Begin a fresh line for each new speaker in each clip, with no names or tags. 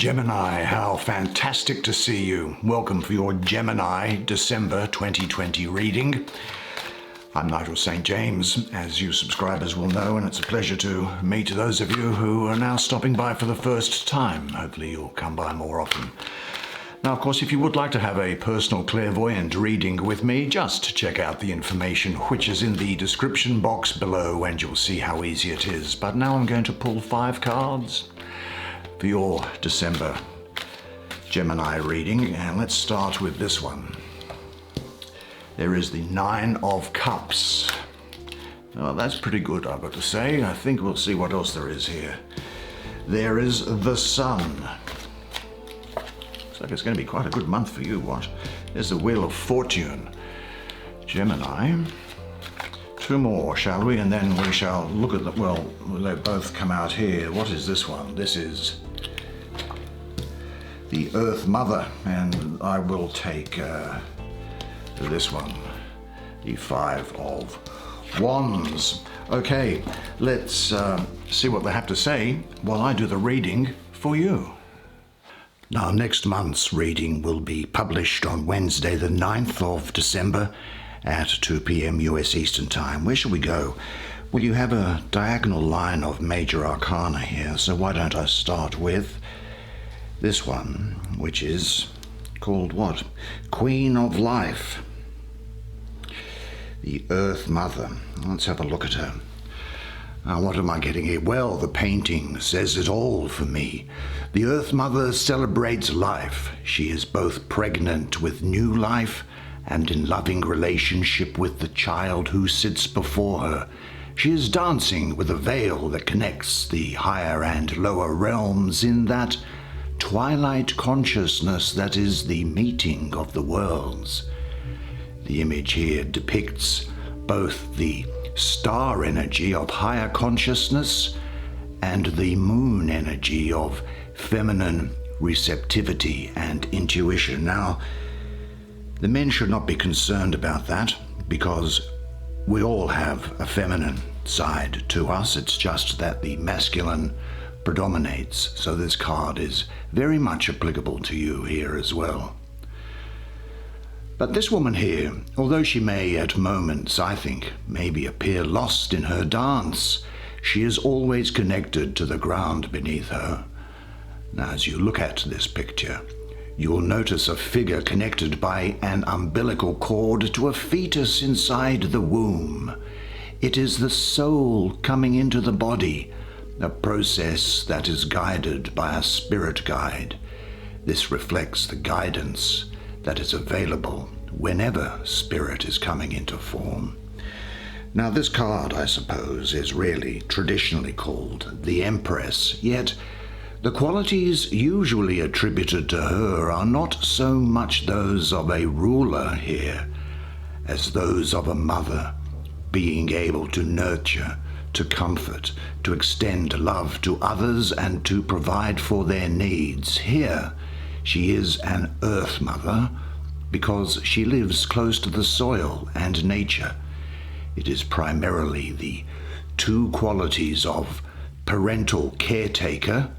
Gemini, how fantastic to see you. Welcome for your Gemini December 2020 reading. I'm Nigel Saint James, as you subscribers will know, and it's a pleasure to meet those of you who are now stopping by for the first time. Hopefully you'll come by more often. Now, of course, if you would like to have a personal clairvoyant reading with me, just check out the information which is in the description box below and you'll see how easy it is. But now I'm going to pull 5 cards for your December Gemini reading, and let's start with this one. There is the 9 of Cups. Well, that's pretty good, I've got to say. I think we'll see what else there is here. There is the Sun. Looks like it's going to be quite a good month for you, what? There's the Wheel of Fortune. Gemini. 2 more, shall we? And then we shall look at them. Well, they both come out here. What is this one? This is the Earth Mother, and I will take this one, the 5 of Wands. Okay, let's see what they have to say while I do the reading for you. Now, next month's reading will be published on Wednesday, the 9th of December at 2 p.m. US Eastern Time. Where shall we go? Well, you have a diagonal line of major arcana here, so why don't I start with this one, which is called what? Queen of Life. The Earth Mother. Let's have a look at her. Now, what am I getting here? Well, the painting says it all for me. The Earth Mother celebrates life. She is both pregnant with new life and in loving relationship with the child who sits before her. She is dancing with a veil that connects the higher and lower realms in that twilight consciousness that is the meeting of the worlds. The image here depicts both the star energy of higher consciousness and the moon energy of feminine receptivity and intuition. Now, the men should not be concerned about that because we all have a feminine side to us. It's just that the masculine predominates. So this card is very much applicable to you here as well. But this woman here, although she may at moments, I think, maybe appear lost in her dance, she is always connected to the ground beneath her. Now, as you look at this picture, you will notice a figure connected by an umbilical cord to a fetus inside the womb. It is the soul coming into the body, a process that is guided by a spirit guide. This reflects the guidance that is available whenever spirit is coming into form. Now, this card, I suppose, is really traditionally called the Empress, yet the qualities usually attributed to her are not so much those of a ruler here as those of a mother, being able to nurture, to comfort, to extend love to others and to provide for their needs. Here, she is an Earth Mother because she lives close to the soil and nature. It is primarily the 2 qualities of parental caretaker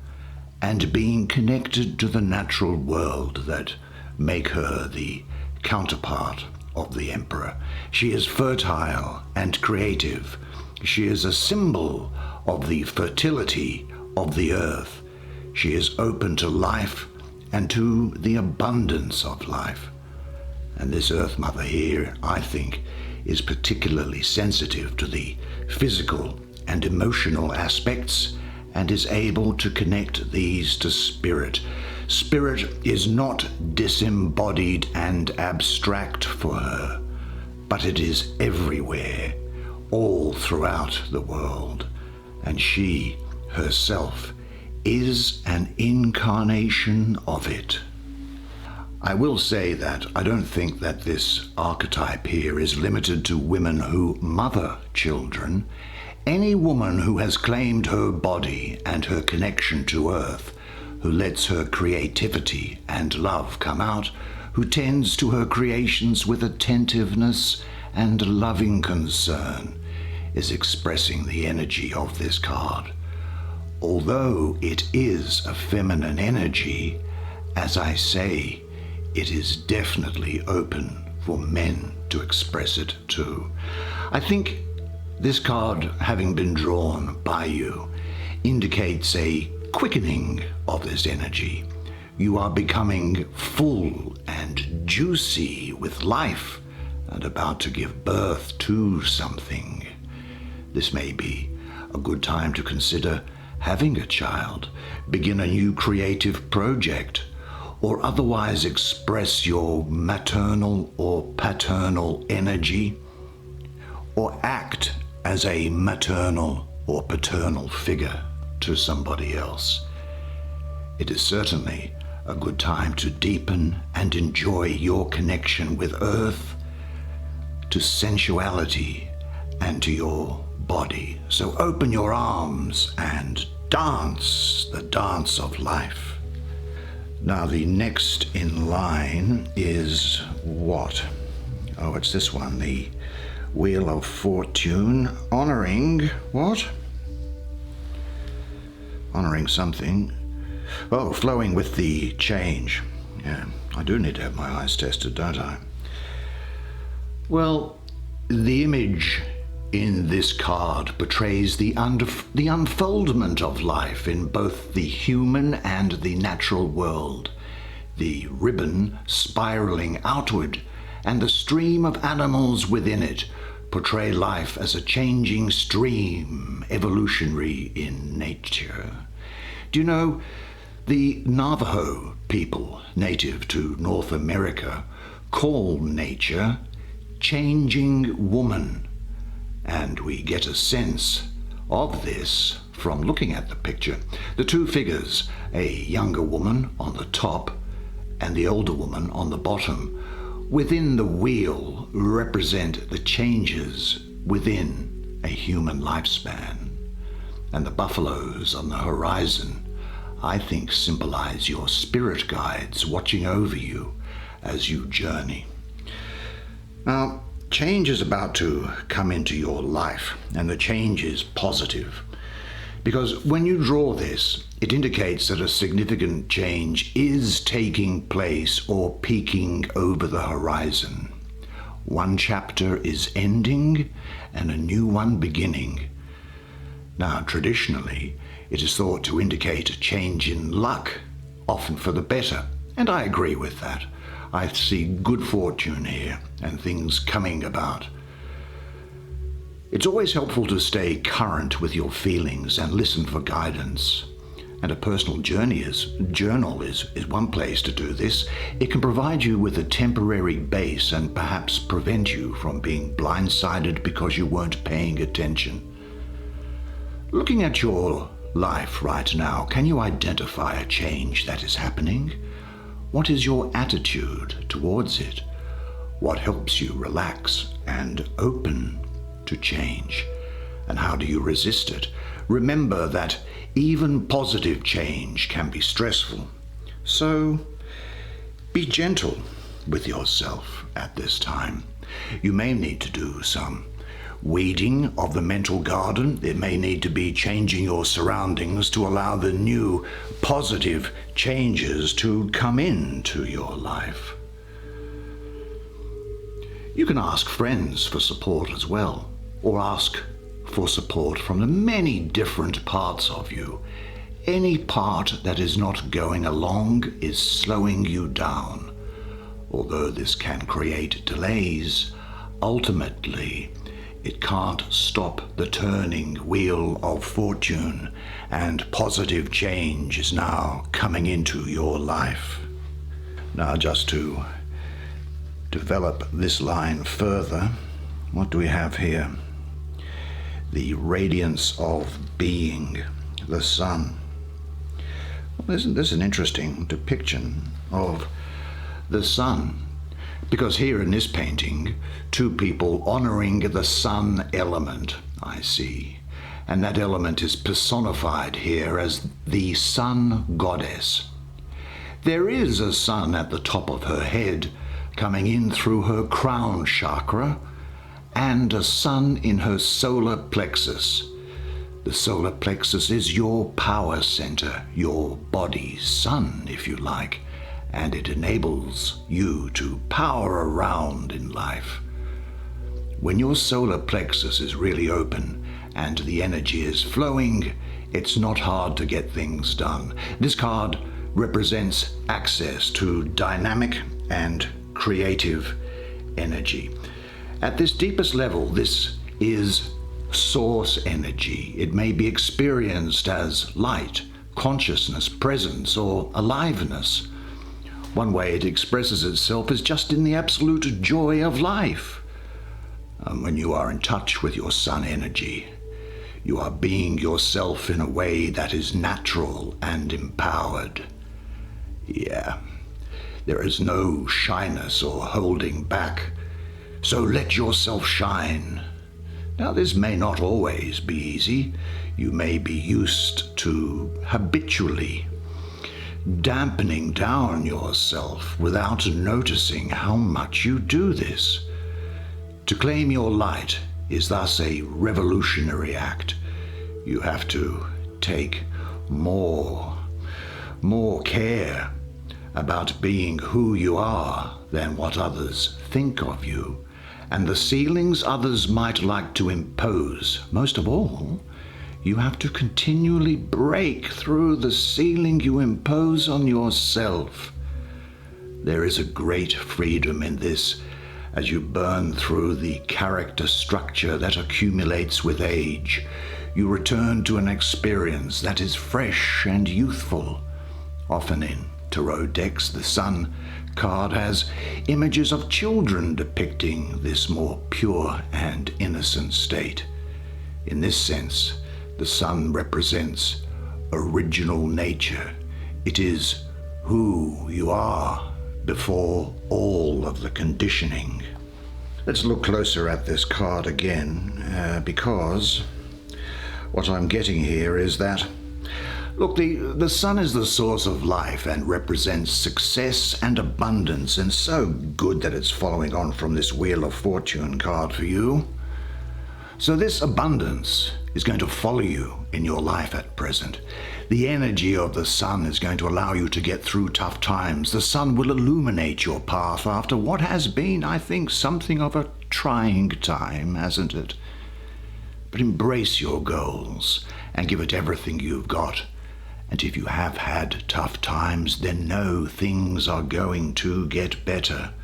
and being connected to the natural world that make her the counterpart of the Emperor. She is fertile and creative. She is a symbol of the fertility of the earth. She is open to life and to the abundance of life. And this Earth Mother here, I think, is particularly sensitive to the physical and emotional aspects and is able to connect these to spirit. Spirit is not disembodied and abstract for her, but it is everywhere, all throughout the world, and she herself is an incarnation of it. I will say that I don't think that this archetype here is limited to women who mother children. Any woman who has claimed her body and her connection to earth, who lets her creativity and love come out, who tends to her creations with attentiveness and loving concern, is expressing the energy of this card. although it is a feminine energy, as I say, it is definitely open for men to express it too. I think this card, having been drawn by you, indicates a quickening of this energy. You are becoming full and juicy with life and about to give birth to something. This may be a good time to consider having a child, begin a new creative project, or otherwise express your maternal or paternal energy, or act as a maternal or paternal figure to somebody else. It is certainly a good time to deepen and enjoy your connection with Earth, to sensuality, and to your body. So open your arms and dance the dance of life. Now the next in line is what? Oh, it's this one, the Wheel of Fortune, honoring what? Honoring something. Oh, flowing with the change. Yeah, I do need to have my eyes tested, don't I? Well, the image in this card portrays the unfoldment of life in both the human and the natural world, the ribbon spiraling outward, and the stream of animals within it portray life as a changing stream, evolutionary in nature. Do you know, the Navajo people, native to North America, call nature changing woman. And we get a sense of this from looking at the picture. The two figures, a younger woman on the top and the older woman on the bottom, within the wheel represent the changes within a human lifespan. And the buffaloes on the horizon, I think, symbolize your spirit guides watching over you as you journey. Now, change is about to come into your life, and the change is positive. Because when you draw this, it indicates that a significant change is taking place or peeking over the horizon. One chapter is ending and a new one beginning. Now, traditionally, it is thought to indicate a change in luck, often for the better, and I agree with that. I see good fortune here and things coming about. It's always helpful to stay current with your feelings and listen for guidance. And a personal journal is one place to do this. It can provide you with a temporary base and perhaps prevent you from being blindsided because you weren't paying attention. Looking at your life right now, can you identify a change that is happening? What is your attitude towards it? What helps you relax and open to change? And how do you resist it? Remember that even positive change can be stressful. So be gentle with yourself at this time. You may need to do some weeding of the mental garden. It may need to be changing your surroundings to allow the new positive changes to come into your life. You can ask friends for support as well, or ask for support from the many different parts of you. Any part that is not going along is slowing you down. Although this can create delays, ultimately it can't stop the turning wheel of fortune, and positive change is now coming into your life. Now, just to develop this line further, what do we have here? The radiance of being, the sun. Well, isn't this an interesting depiction of the sun? Because here in this painting, two people honoring the sun element, I see. And that element is personified here as the sun goddess. There is a sun at the top of her head, coming in through her crown chakra, and a sun in her solar plexus. The solar plexus is your power center, your body's sun, if you like, and it enables you to power around in life. When your solar plexus is really open and the energy is flowing, it's not hard to get things done. This card represents access to dynamic and creative energy. At this deepest level, this is source energy. It may be experienced as light, consciousness, presence, or aliveness. One way it expresses itself is just in the absolute joy of life. When you are in touch with your sun energy, you are being yourself in a way that is natural and empowered. Yeah, there is no shyness or holding back. So let yourself shine. Now, this may not always be easy. You may be used to habitually dampening down yourself without noticing how much you do this. To claim your light is thus a revolutionary act. You have to take more care about being who you are than what others think of you, and the ceilings others might like to impose. Most of all, you have to continually break through the ceiling you impose on yourself. There is a great freedom in this as you burn through the character structure that accumulates with age. You return to an experience that is fresh and youthful. Often in tarot decks, the Sun card has images of children depicting this more pure and innocent state. In this sense, the Sun represents original nature. It is who you are before all of the conditioning. Let's look closer at this card again, because what I'm getting here is that, look, the sun is the source of life and represents success and abundance, and so good that it's following on from this Wheel of Fortune card for you. So this abundance is going to follow you in your life at present. The energy of the sun is going to allow you to get through tough times. The sun will illuminate your path after what has been, I think, something of a trying time, hasn't it? But embrace your goals and give it everything you've got. And if you have had tough times, then know things are going to get better.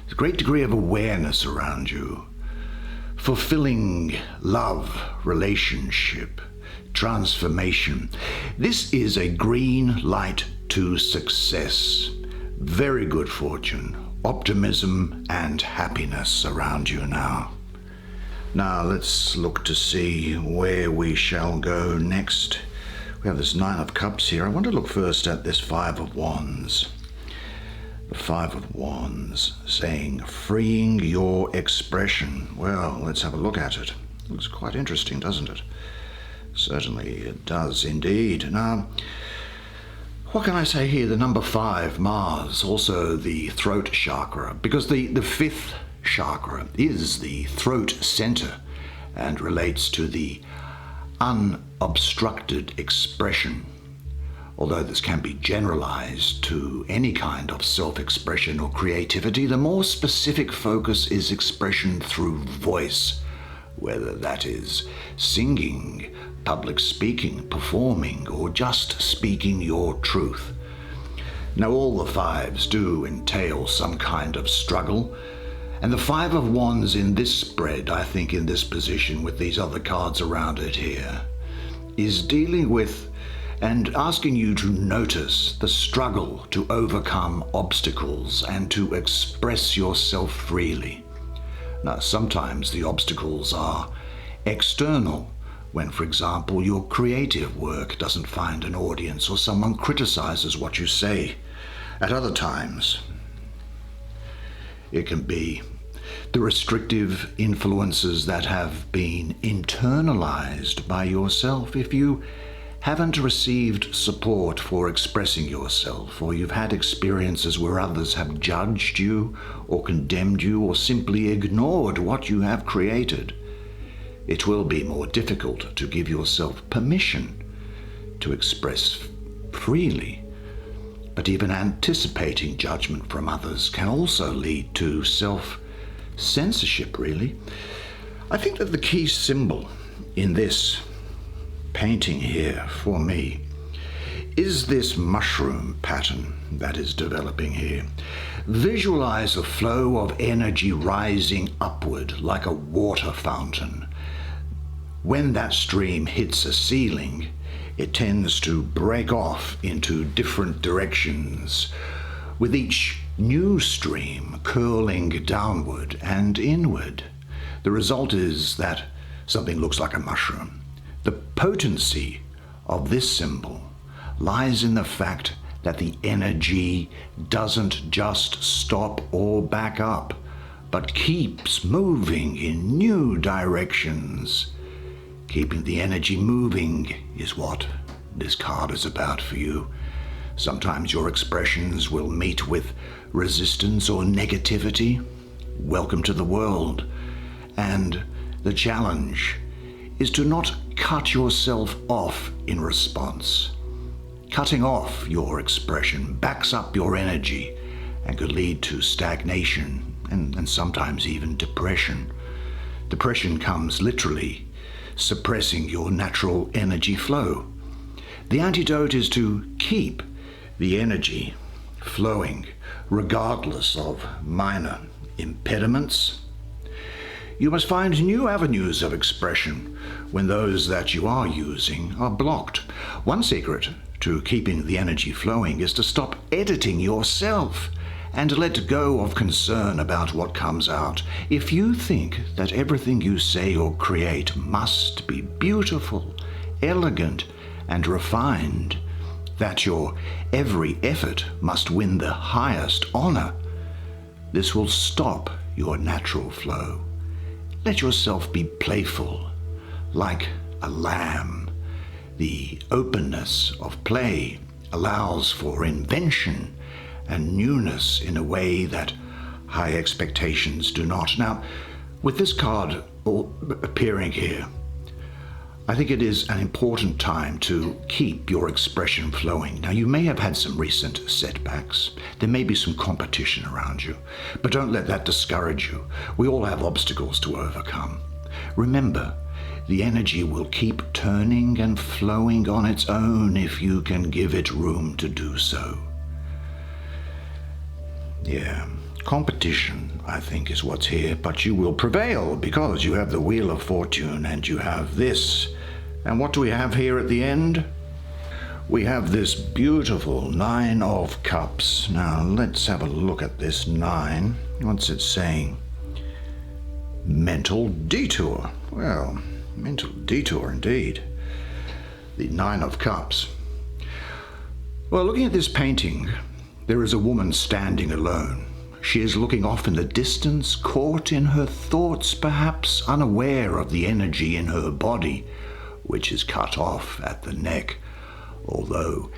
There's a great degree of awareness around you. Fulfilling love, relationship, transformation. This is a green light to success. Very good fortune, optimism, and happiness around you now. Now let's look to see where we shall go next. We have this Nine of Cups here. I want to look first at this Five of Wands. The Five of Wands saying, freeing your expression. Well, let's have a look at it. Looks quite interesting, doesn't it? Certainly it does indeed. Now, what can I say here? The number 5, Mars, also the throat chakra, because the fifth chakra is the throat center and relates to the unobstructed expression. Although this can be generalized to any kind of self-expression or creativity, the more specific focus is expression through voice, whether that is singing, public speaking, performing, or just speaking your truth. Now, all the fives do entail some kind of struggle, and the Five of Wands in this spread, I think in this position with these other cards around it here, is dealing with and asking you to notice the struggle to overcome obstacles and to express yourself freely. Now, sometimes the obstacles are external, when, for example, your creative work doesn't find an audience or someone criticizes what you say. At other times, it can be the restrictive influences that have been internalized by yourself. If you haven't received support for expressing yourself, or you've had experiences where others have judged you or condemned you or simply ignored what you have created, it will be more difficult to give yourself permission to express freely. But even anticipating judgment from others can also lead to self-censorship, really. I think that the key symbol in this painting here for me is this mushroom pattern that is developing here. Visualize a flow of energy rising upward like a water fountain. When that stream hits a ceiling, it tends to break off into different directions, with each new stream curling downward and inward. The result is that something looks like a mushroom. The potency of this symbol lies in the fact that the energy doesn't just stop or back up, but keeps moving in new directions. Keeping the energy moving is what this card is about for you. Sometimes your expressions will meet with resistance or negativity. Welcome to the world. And the challenge is to not cut yourself off in response. Cutting off your expression backs up your energy and could lead to stagnation and sometimes even depression. Depression comes literally suppressing your natural energy flow. The antidote is to keep the energy flowing regardless of minor impediments. You must find new avenues of expression when those that you are using are blocked. One secret to keeping the energy flowing is to stop editing yourself and let go of concern about what comes out. If you think that everything you say or create must be beautiful, elegant, and refined, that your every effort must win the highest honor, this will stop your natural flow. Let yourself be playful, like a lamb. The openness of play allows for invention and newness in a way that high expectations do not. Now, with this card appearing here, I think it is an important time to keep your expression flowing. Now, you may have had some recent setbacks. There may be some competition around you, but don't let that discourage you. We all have obstacles to overcome. Remember, the energy will keep turning and flowing on its own if you can give it room to do so. Yeah, competition, I think, is what's here, but you will prevail because you have the Wheel of Fortune and you have this. And what do we have here at the end? We have this beautiful 9 of Cups. Now, let's have a look at this 9. What's it saying? Mental detour. Well, mental detour indeed. The 9 of Cups. Well, looking at this painting, there is a woman standing alone. She is looking off in the distance, caught in her thoughts, perhaps unaware of the energy in her body, which is cut off at the neck. Although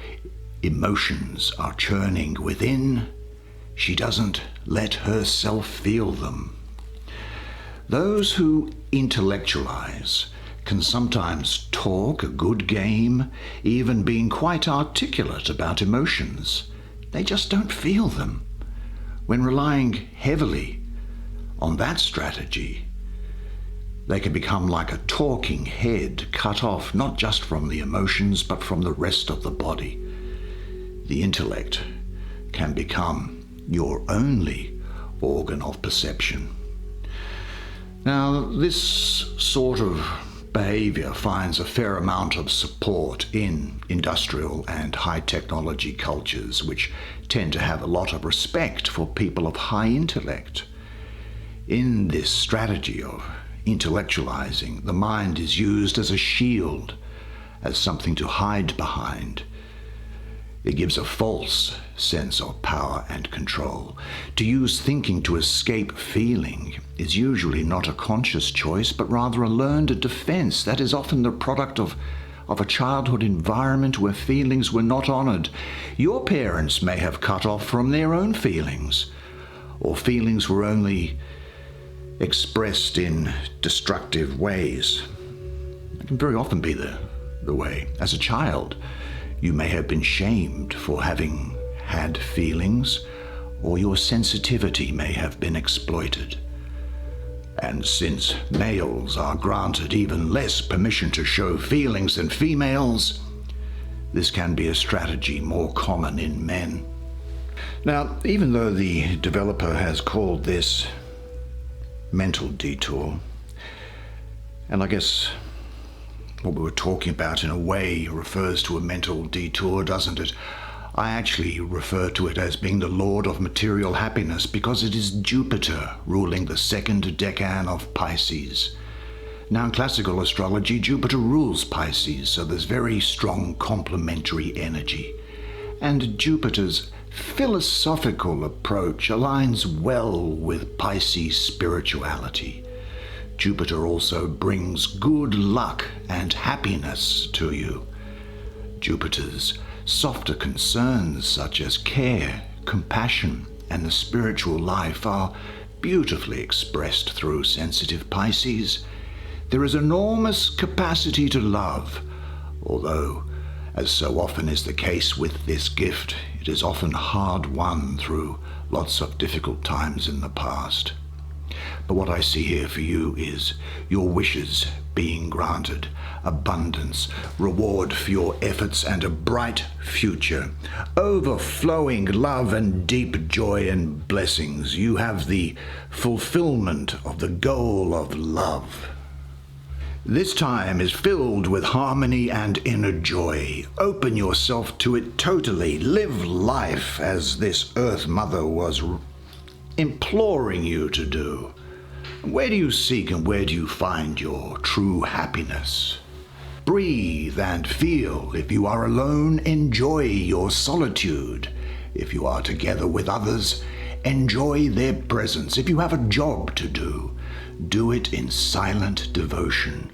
emotions are churning within, she doesn't let herself feel them. Those who intellectualize can sometimes talk a good game, even being quite articulate about emotions. They just don't feel them. When relying heavily on that strategy, they can become like a talking head, cut off not just from the emotions, but from the rest of the body. The intellect can become your only organ of perception. Now, this sort of behavior finds a fair amount of support in industrial and high technology cultures, which tend to have a lot of respect for people of high intellect. In this strategy of intellectualizing, the mind is used as a shield, as something to hide behind. It gives a false sense of power and control. To use thinking to escape feeling is usually not a conscious choice, but rather a learned defense that is often the product of a childhood environment where feelings were not honored. Your parents may have cut off from their own feelings, or feelings were only expressed in destructive ways. It can very often be the way. As a child, you may have been shamed for having had feelings, or your sensitivity may have been exploited. And since males are granted even less permission to show feelings than females, this can be a strategy more common in men. Now, even though the developer has called this mental detour, and I guess what we were talking about in a way refers to a mental detour, doesn't it? I actually refer to it as being the lord of material happiness because it is Jupiter ruling the second decan of Pisces. Now, in classical astrology, Jupiter rules Pisces, so there's very strong complementary energy. And Jupiter's philosophical approach aligns well with Pisces spirituality. Jupiter also brings good luck and happiness to you. Jupiter's softer concerns such as care, compassion, and the spiritual life are beautifully expressed through sensitive Pisces. There is enormous capacity to love, although, as so often is the case with this gift, it is often hard won through lots of difficult times in the past. But what I see here for you is your wishes being granted, abundance, reward for your efforts, and a bright future, overflowing love and deep joy and blessings. You have the fulfillment of the goal of love. This time is filled with harmony and inner joy. Open yourself to it totally. Live life as this Earth Mother was imploring you to do. Where do you seek and where do you find your true happiness? Breathe and feel. If you are alone, enjoy your solitude. If you are together with others, enjoy their presence. If you have a job to do it in silent devotion.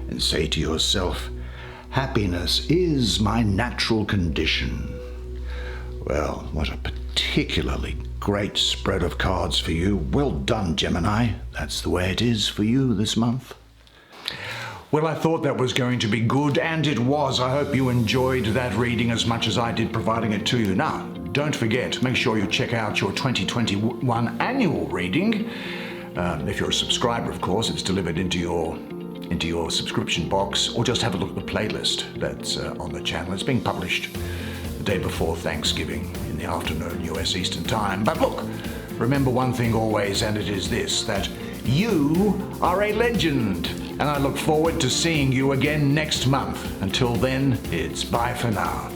And say to yourself, happiness is my natural condition. Well, what a particularly great spread of cards for you. Well done, Gemini. That's the way it is for you this month. Well, I thought that was going to be good, and it was. I hope you enjoyed that reading as much as I did providing it to you. Now, don't forget, make sure you check out your 2021 annual reading. If you're a subscriber, of course, it's delivered into your subscription box, or just have a look at the playlist that's on the channel. It's being published the day before Thanksgiving in the afternoon, US Eastern Time. But look, remember one thing always, and it is this, that you are a legend, and I look forward to seeing you again next month. Until then, it's bye for now.